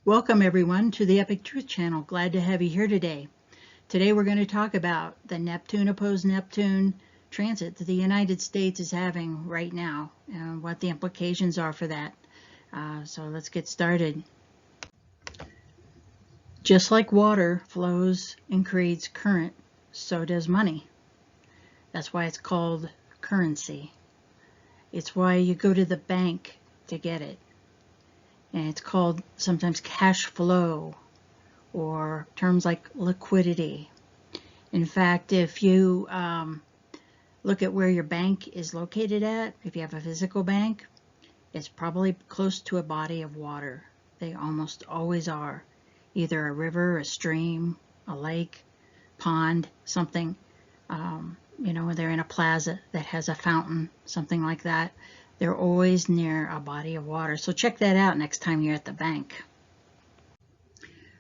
Welcome everyone to the Epic Truth Channel. Glad to have you here today. Today we're going to talk about the Neptune opposed Neptune transit that the United States is having right now and what the implications are for that. So let's get started. Just like water flows and creates current, so does money. That's why it's called currency. It's why you go to the bank to get it. And it's called sometimes cash flow or terms like liquidity. In fact, if you look at where your bank is located at, if you have a physical bank, it's probably close to a body of water. They almost always are. Either a river, a stream, a lake, pond, something. They're in a plaza that has a fountain, something like that. They're always near a body of water. So check that out next time you're at the bank.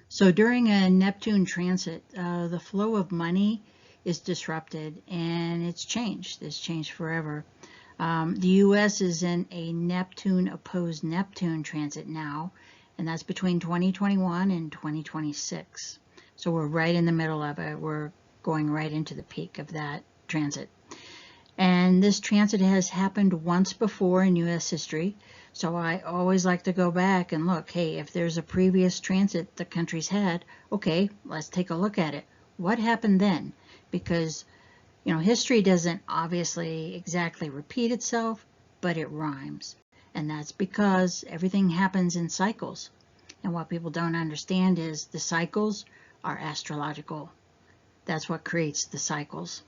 So during a Neptune transit, the flow of money is disrupted and it's changed. It's changed forever. The U.S. is in a Neptune opposed Neptune transit now, and that's between 2021 and 2026. So we're right in the middle of it. We're going right into the peak of that transit. And this transit has happened once before in U.S. history, so I always like to go back and look, hey, if there's a previous transit the country's had, okay, let's take a look at it. What happened then? Because, history doesn't obviously exactly repeat itself, but it rhymes. And that's because everything happens in cycles. And what people don't understand is the cycles are astrological. That's what creates the cycles.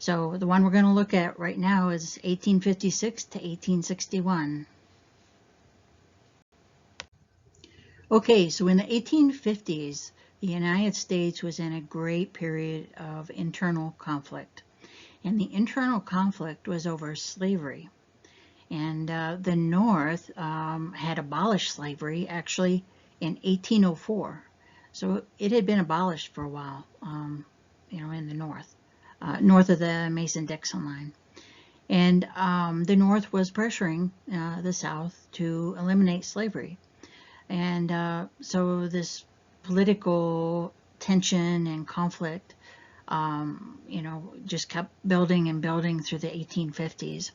So the one we're going to look at right now is 1856 to 1861. Okay, so in the 1850s, the United States was in a great period of internal conflict. And the internal conflict was over slavery. And the North had abolished slavery actually in 1804. So it had been abolished for a while, in the North. North of the Mason-Dixon line. And the North was pressuring the South to eliminate slavery. And so this political tension and conflict, just kept building and building through the 1850s.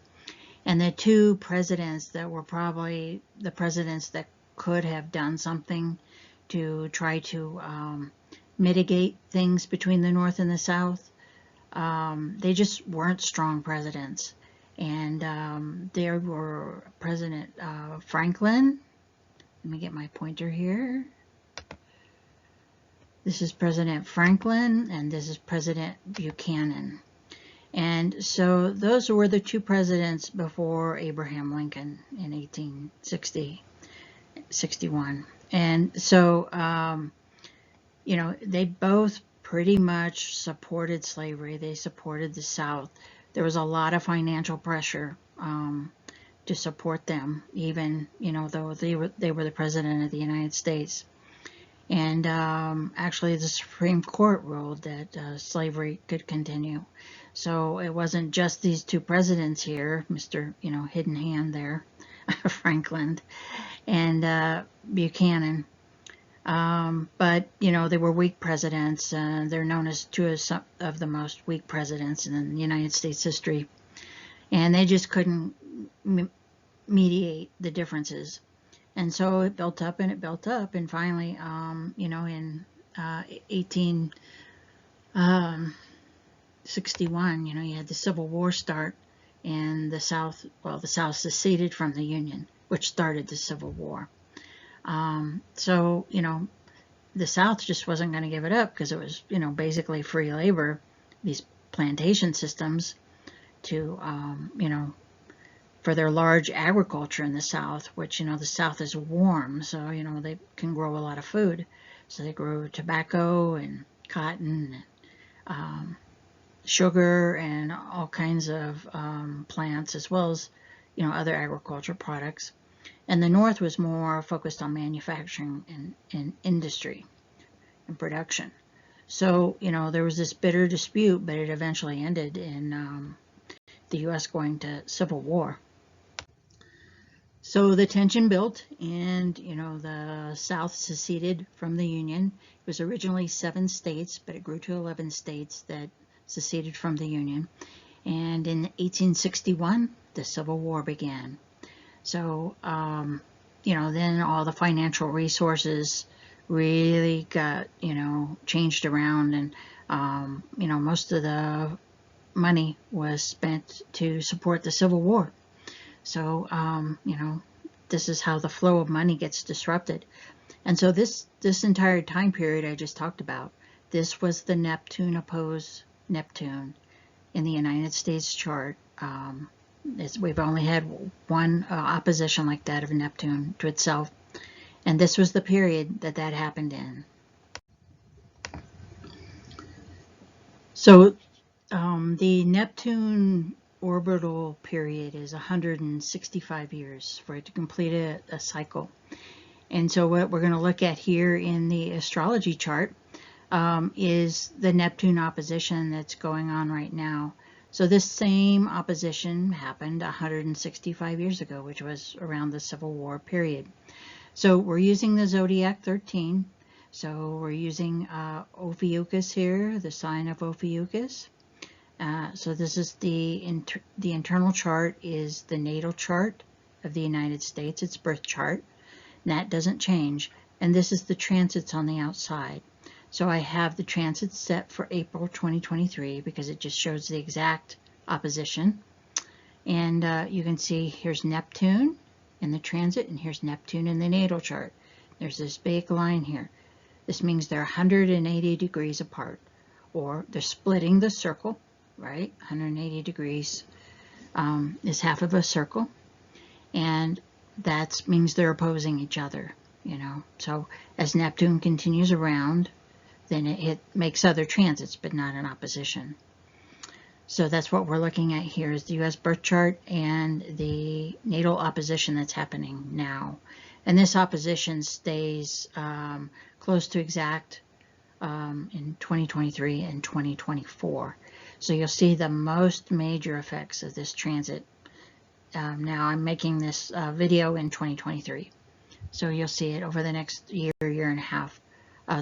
And the two presidents that were probably the presidents that could have done something to try to mitigate things between the North and the South, they just weren't strong presidents. And there were President Franklin. Let me get my pointer here. This is President Franklin, and this is President Buchanan. And so those were the two presidents before Abraham Lincoln in 1861. And so, they both pretty much supported slavery. They supported the South. There was a lot of financial pressure to support them, even though they were the president of the United States. And actually, the Supreme Court ruled that slavery could continue. So it wasn't just these two presidents here, Mr. Hidden Hand there, Franklin and Buchanan. But they were weak presidents. They're known as two of the most weak presidents in United States history. And they just couldn't mediate the differences. And so it built up and it built up. And finally, in 1861, you had the Civil War start. And the South seceded from the Union, which started the Civil War. So, the South just wasn't going to give it up because it was, basically free labor, these plantation systems to, for their large agriculture in the South, which, the South is warm, so, they can grow a lot of food. So they grew tobacco and cotton and sugar and all kinds of plants, as well as, other agriculture products. And the North was more focused on manufacturing and industry and production. So, there was this bitter dispute, but it eventually ended in the U.S. going to civil war. So the tension built, and the South seceded from the Union. It was originally 7 states, but it grew to 11 states that seceded from the Union. And in 1861, the Civil War began. So, then all the financial resources really got, changed around, and, most of the money was spent to support the Civil War. So, this is how the flow of money gets disrupted. And so this entire time period I just talked about, this was the Neptune opposed Neptune in the United States chart. We've only had one opposition like that of Neptune to itself, and this was the period that happened in. So the Neptune orbital period is 165 years for it to complete a cycle. And so what we're going to look at here in the astrology chart is the Neptune opposition that's going on right now. So this same opposition happened 165 years ago, which was around the Civil War period. So we're using the zodiac 13. So we're using Ophiuchus here, the sign of Ophiuchus. So this is the internal chart is the natal chart of the United States, its birth chart. And that doesn't change. And this is the transits on the outside. So I have the transits set for April 2023 because it just shows the exact opposition. And you can see here's Neptune in the transit, and here's Neptune in the natal chart. There's this big line here. This means they're 180 degrees apart, or they're splitting the circle, right? 180 degrees is half of a circle, and that means they're opposing each other, So as Neptune continues around, then it makes other transits, but not an opposition. So that's what we're looking at here is the U.S. birth chart and the natal opposition that's happening now. And this opposition stays close to exact in 2023 and 2024. So you'll see the most major effects of this transit. Now I'm making this video in 2023. So you'll see it over the next year and a half,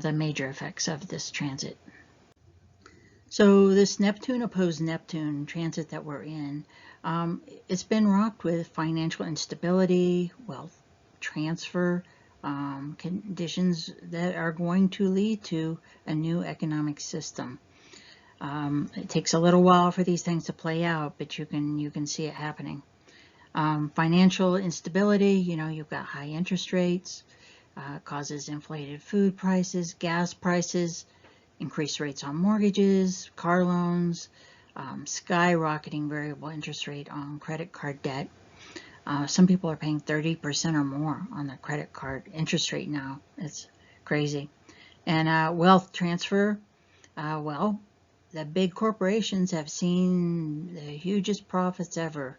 the major effects of this transit. So this Neptune opposed Neptune transit that we're in, it's been rocked with financial instability, wealth transfer, conditions that are going to lead to a new economic system. It takes a little while for these things to play out, but you can see it happening. Financial instability, you've got high interest rates, causes inflated food prices, gas prices, increased rates on mortgages, car loans, skyrocketing variable interest rate on credit card debt. Some people are paying 30% or more on their credit card interest rate now. It's crazy. And wealth transfer, well, the big corporations have seen the hugest profits ever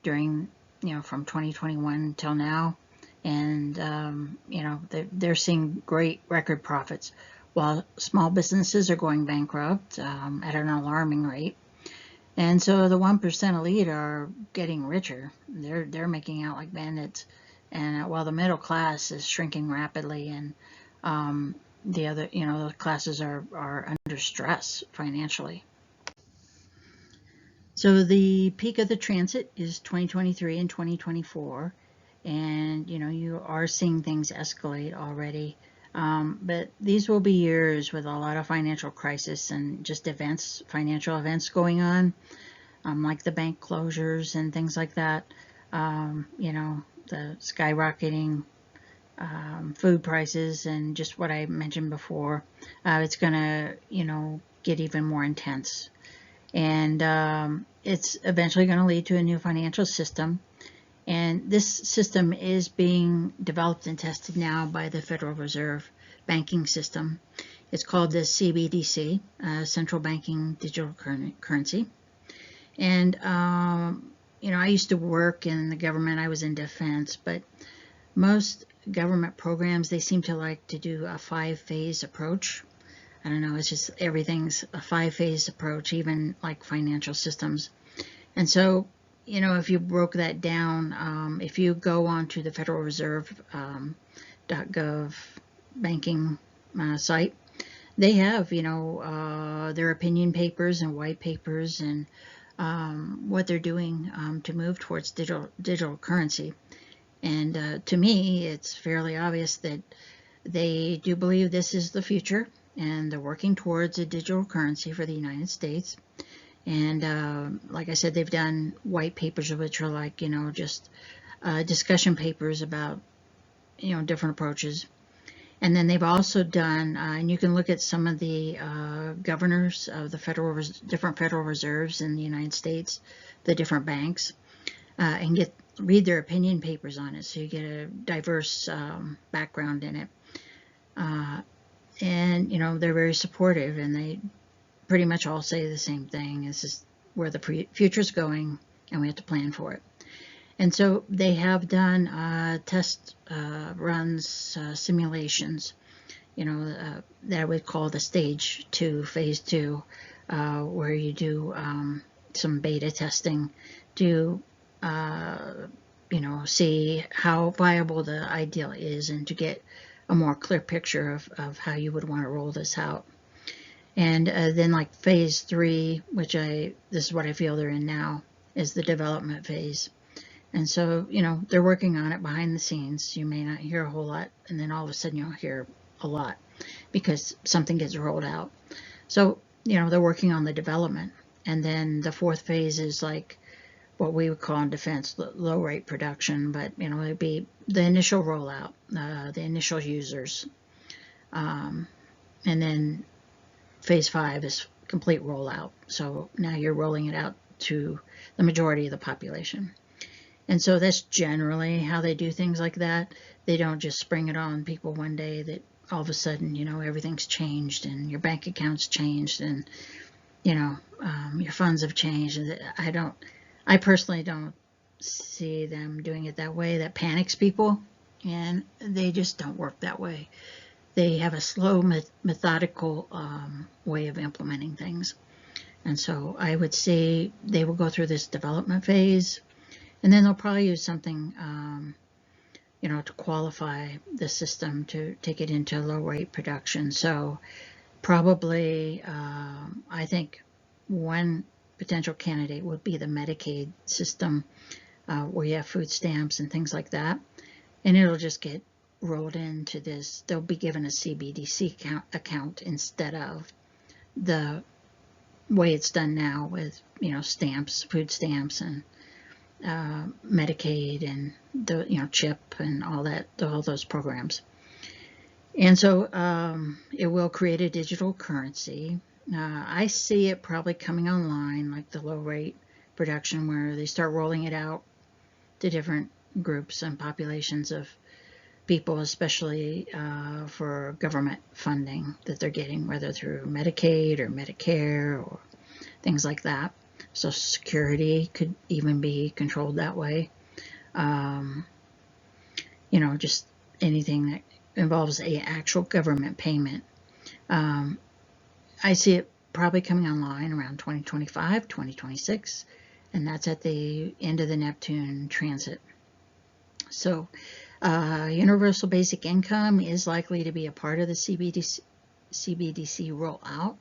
during, from 2021 till now. And, they're seeing great record profits, while small businesses are going bankrupt at an alarming rate. And so the 1% elite are getting richer. They're making out like bandits. And while the middle class is shrinking rapidly, and the other, the classes are under stress financially. So the peak of the transit is 2023 and 2024. And, you are seeing things escalate already. But these will be years with a lot of financial crisis and just events, financial events going on, like the bank closures and things like that. The skyrocketing food prices and just what I mentioned before. It's going to, get even more intense. And it's eventually going to lead to a new financial system. And this system is being developed and tested now by the Federal Reserve banking system. It's called the CBDC, Central Banking Digital Currency. And, I used to work in the government. I was in defense, but most government programs, they seem to like to do a 5-phase approach. I don't know, it's just everything's a 5-phase approach, even like financial systems. And so, you know, if you broke that down, if you go onto the Federal Reserve .gov banking site, they have, you know, their opinion papers and white papers and what they're doing to move towards digital currency. And to me, it's fairly obvious that they do believe this is the future, and they're working towards a digital currency for the United States. And like I said, they've done white papers, which are like, you know, just discussion papers about, you know, different approaches. And then they've also done, and you can look at some of the governors of the different federal reserves in the United States, the different banks, and read their opinion papers on it, so you get a diverse background in it. And you know, they're very supportive, and they pretty much all say the same thing: this is where the future's going, and we have to plan for it. And so they have done test runs, simulations, you know, that I would call the stage 2, phase 2, where you do some beta testing to, you know, see how viable the ideal is, and to get a more clear picture of how you would want to roll this out. And then like phase 3, which this is what I feel they're in now, is the development phase. And so, you know, they're working on it behind the scenes. You may not hear a whole lot, and then all of a sudden you'll hear a lot because something gets rolled out. So, you know, they're working on the development. And then the 4th phase is like what we would call in defense low rate production, but, you know, it'd be the initial rollout, the initial users. And then phase 5 is complete rollout. So now you're rolling it out to the majority of the population. And so that's generally how they do things like that. They don't just spring it on people one day that all of a sudden, you know, everything's changed and your bank account's changed and, you know, your funds have changed. I personally don't see them doing it that way. That panics people, and they just don't work that way. They have a slow, methodical way of implementing things. And so I would say they will go through this development phase, and then they'll probably use something, you know, to qualify the system to take it into low rate production. So probably, I think one potential candidate would be the Medicaid system, where you have food stamps and things like that. And it'll just get rolled into this. They'll be given a CBDC account instead of the way it's done now with, you know, stamps, food stamps, and Medicaid, and the, you know, CHIP and all those programs. And so it will create a digital currency. I see it probably coming online, like the low rate production, where they start rolling it out to different groups and populations of people, especially for government funding that they're getting, whether through Medicaid or Medicare or things like that. Social Security could even be controlled that way. You know, just anything that involves an actual government payment. I see it probably coming online around 2025, 2026, and that's at the end of the Neptune transit. So Universal Basic Income is likely to be a part of the CBDC rollout.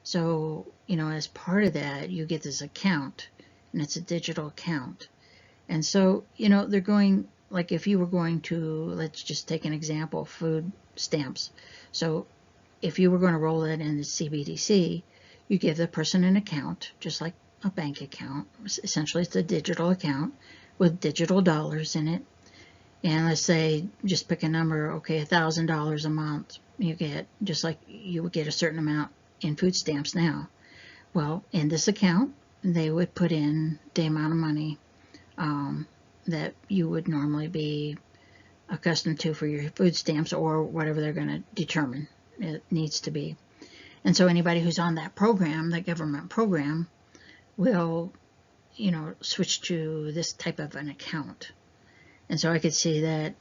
So, you know, as part of that, you get this account, and it's a digital account. And so, you know, they're going, like if you were going to, let's just take an example, food stamps. So if you were going to roll it in the CBDC, you give the person an account, just like a bank account. Essentially, it's a digital account with digital dollars in it. And let's say, just pick a number, okay, $1,000 a month, you get, just like you would get a certain amount in food stamps now. Well, in this account, they would put in the amount of money that you would normally be accustomed to for your food stamps, or whatever they're going to determine it needs to be. And so anybody who's on that program, that government program, will, you know, switch to this type of an account. And so I could see that,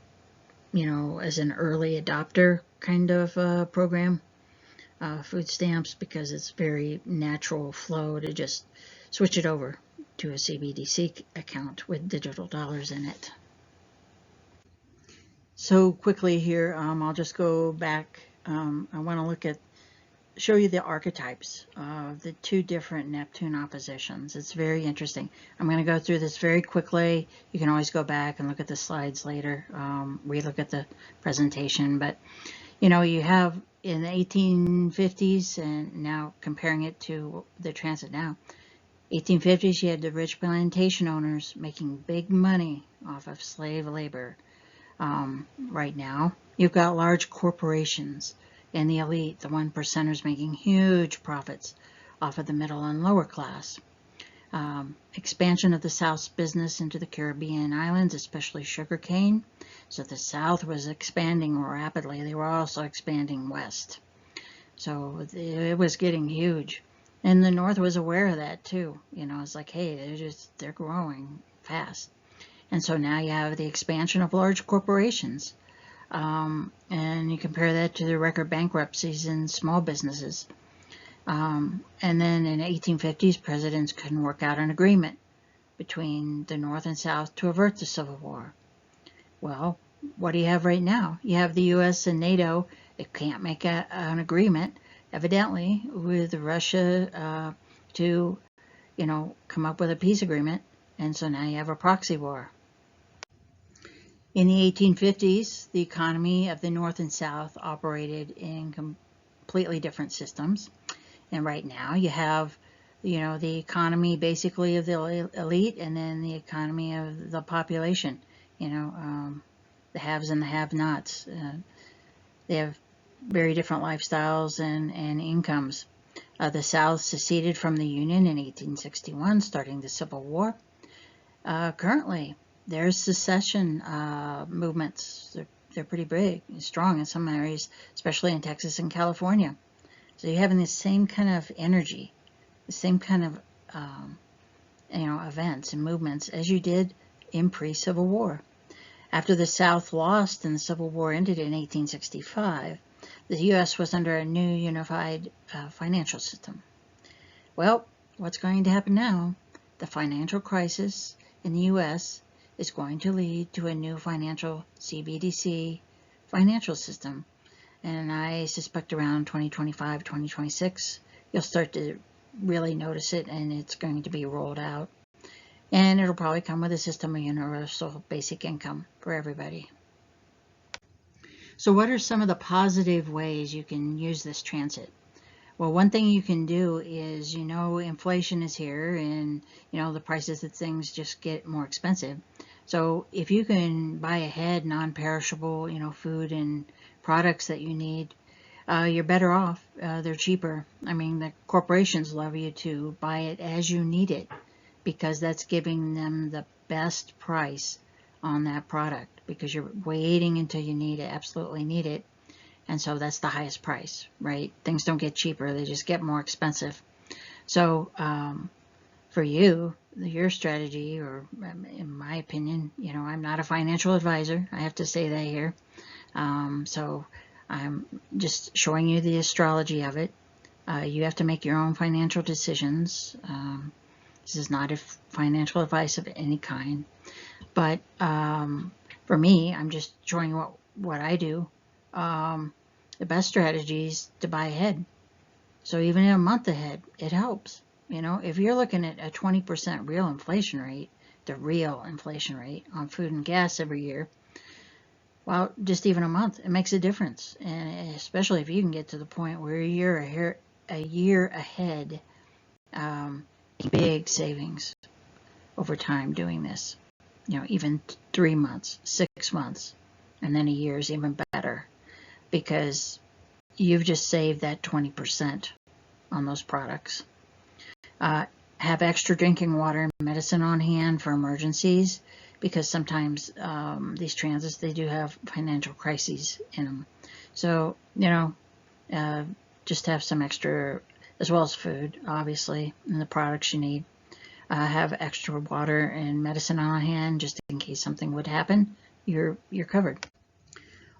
you know, as an early adopter kind of program, food stamps, because it's very natural flow to just switch it over to a CBDC account with digital dollars in it. So quickly here, I'll just go back. I want to show you the archetypes of the two different Neptune oppositions. It's very interesting. I'm going to go through this very quickly. You can always go back and look at the slides later, relook at the presentation. But, you know, you have in the 1850s, and now comparing it to the transit now, 1850s, you had the rich plantation owners making big money off of slave labor. Right now, you've got large corporations and the elite, the 1%ers, making huge profits off of the middle and lower class. Expansion of the South's business into the Caribbean islands, especially sugarcane. So the South was expanding rapidly. They were also expanding west. So it was getting huge. And the North was aware of that too. You know, it's like, hey, they're growing fast. And so now you have the expansion of large corporations. And you compare that to the record bankruptcies in small businesses. And then in the 1850s, presidents couldn't work out an agreement between the North and South to avert the Civil War. Well, what do you have right now? You have the U.S. and NATO. They can't make an agreement, evidently, with Russia to, you know, come up with a peace agreement. And so now you have a proxy war. In the 1850s, the economy of the North and South operated in completely different systems. And right now you have, you know, the economy basically of the elite and then the economy of the population, you know, the haves and the have-nots. They have very different lifestyles and incomes. The South seceded from the Union in 1861, starting the Civil War. Currently, there's secession movements. They're pretty big and strong in some areas, especially in Texas and California. So you're having the same kind of energy, the same kind of you know, events and movements as you did in pre-Civil War. After the South lost and the Civil War ended in 1865, the U.S. was under a new unified financial system. Well, what's going to happen now? The financial crisis in the U.S. is going to lead to a new financial CBDC financial system. And I suspect around 2025, 2026, you'll start to really notice it, and it's going to be rolled out. And it'll probably come with a system of universal basic income for everybody. So what are some of the positive ways you can use this transit? Well, one thing you can do is, you know, inflation is here, and, you know, the prices of things just get more expensive. So if you can buy ahead non-perishable, you know, food and products that you need, you're better off. They're cheaper. I mean, the corporations love you to buy it as you need it, because that's giving them the best price on that product, because you're waiting until you need it, absolutely need it. And so that's the highest price, right? Things don't get cheaper, they just get more expensive. So for you, your strategy, or in my opinion, you know, I'm not a financial advisor, I have to say that here. So I'm just showing you the astrology of it. You have to make your own financial decisions. This is not a financial advice of any kind. But for me, I'm just showing what I do. The best strategy is to buy ahead. So even in a month ahead, it helps. You know, if you're looking at a 20% real inflation rate, the real inflation rate on food and gas every year, well, just even a month, it makes a difference. And especially if you can get to the point where you're a year ahead, big savings over time doing this. You know, even 3 months, 6 months, and then a year is even better, because you've just saved that 20% on those products. Have extra drinking water and medicine on hand for emergencies, because sometimes these transits, they do have financial crises in them. So, you know, just have some extra, as well as food, obviously, and the products you need. Have extra water and medicine on hand, just in case something would happen. You're covered.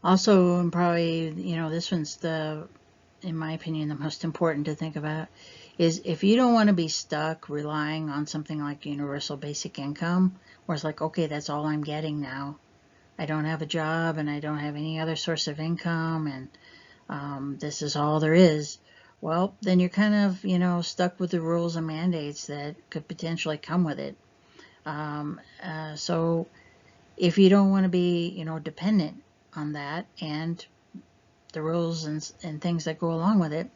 Also, and probably, you know, this one's the in my opinion, the most important to think about is if you don't want to be stuck relying on something like universal basic income, where it's like, okay, that's all I'm getting now. I don't have a job and I don't have any other source of income, and this is all there is. Well, then you're kind of, stuck with the rules and mandates that could potentially come with it. So if you don't want to be, dependent on that and the rules and things that go along with it,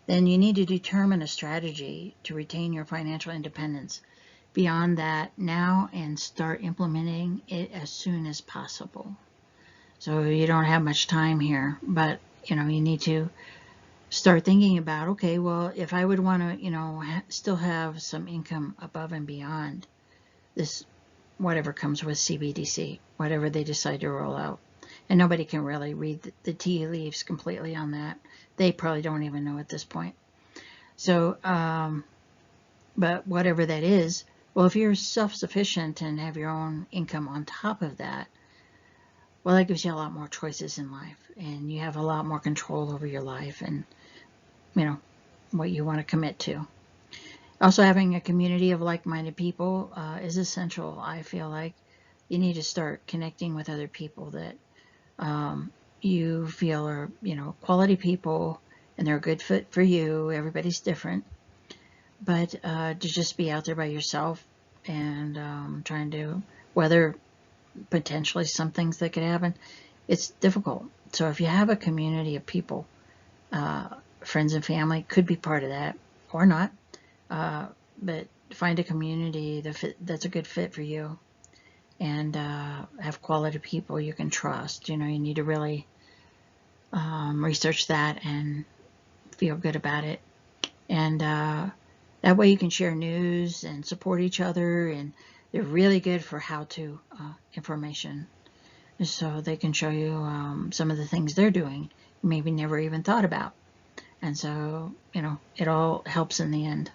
then you need to determine a strategy to retain your financial independence beyond that now and start implementing it as soon as possible. So you don't have much time here, but you need to start thinking about, okay, well, if I would want to, still have some income above and beyond this, whatever comes with CBDC, whatever they decide to roll out. And nobody can really read the tea leaves completely on that. They probably don't even know at this point. So, but whatever that is, well, if you're self-sufficient and have your own income on top of that, well, that gives you a lot more choices in life, and you have a lot more control over your life and, what you want to commit to. Also, having a community of like-minded people is essential. I feel like you need to start connecting with other people that you feel are, quality people, and they're a good fit for you. Everybody's different. But to just be out there by yourself and trying to weather potentially some things that could happen, it's difficult. So if you have a community of people, friends and family could be part of that or not, but find a community that's a good fit for you, and have quality people you can trust. You need to really research that and feel good about it. And that way you can share news and support each other, and they're really good for how-to information. So they can show you some of the things they're doing you maybe never even thought about. And so, it all helps in the end.